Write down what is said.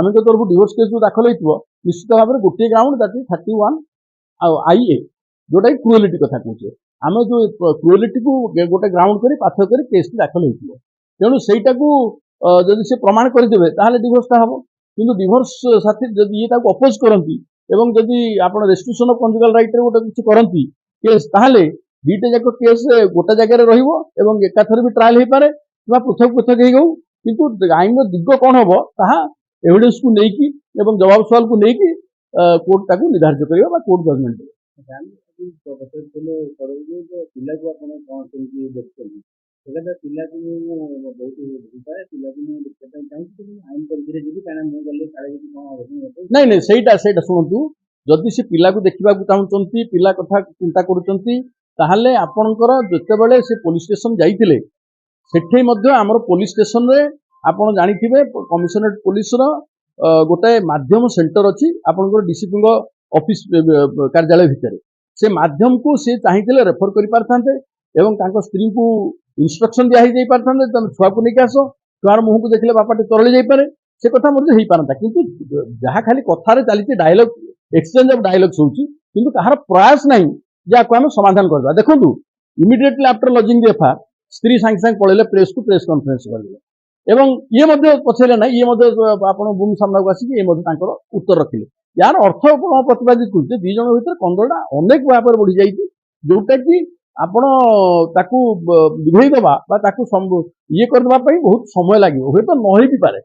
स्वामी तरफ divorce case जो दाखल हो निश्चित भाव में गोटे ग्राउंड दैट इज 31 IA जोटा क्रुएलिटी कथा कहे आम जो क्रुएलिटी को गोटे ग्राउंड कर पाथर कर केस दाखल हो तेणु सहीटा को जदि से प्रमाण करदे डिवोर्सटा हम किंतु डिवोर्स साथी जदि ये अपोज करती एवं जदि आप रेस्ट्रिक्शन ऑफ कंजुगल राइट रे गोटे किसी करती केस ताहले दुईटा जाक केस गोटे जगह रहिबो एवं एकाथर भी ट्रायल हो पारे कि पृथक पृथक हो किंतु आईन दिग कौन हम ताहा एविडेंस को लेकिन एवं जवाब सवाल को लेकिन कोर्ट ताकू निर्धारित करिबा कोर्ट जजमेंट पिला को आपण कौन केमती देखछन सेटा पिला को बहुत भूपाए पिला को देखते चाहिए आईन परिधि जी कारण मु गले काले कौन नहीं नहीं सेटा शुणु जदि से पिला को देखा चाहूँगी पिला कथा चिंता करुँचे आपणकर जितेबाला से पुलिस स्टेशन जाइए सेठे आमर पुलिस स्टेशन रे आपड़ जानी कमिशनरेट पुलिस गोटे माध्यम सेंटर अच्छी आपंकर डीसीपी ऑफिस कार्यालय भितर से माध्यम को से चाहिए रेफर कर पारते स्त्री को इंस्ट्रक्शन दिखाई पारते तुम छुआ को लेकिन आस छुआर मुह को देखले बापा तरली जापे से कथा हो पारता किंतु जहाँ खाली कथार चलती डायलॉग एक्सचेंज ऑफ डायलॉग्स होची किंतु कहार प्रयास नहीं जहाँ आम समाधान करवा देखो immediately after lodging the FIR स्त्री सांगे सांगे पड़े प्रेस को प्रेस कॉन्फ्रेंस करेंगे एवं ये पछरे ना ये आप भूमि सामना को आसिक ये उत्तर रखिले यार अर्थ प्रतिपादित कर दी जन भर कंदलटा अनेक भाव बढ़ी जाइए जोटा कि आपण ताकू लिभेदेवा ये करदेवाई बहुत समय लगे हुए तो नई भी पारे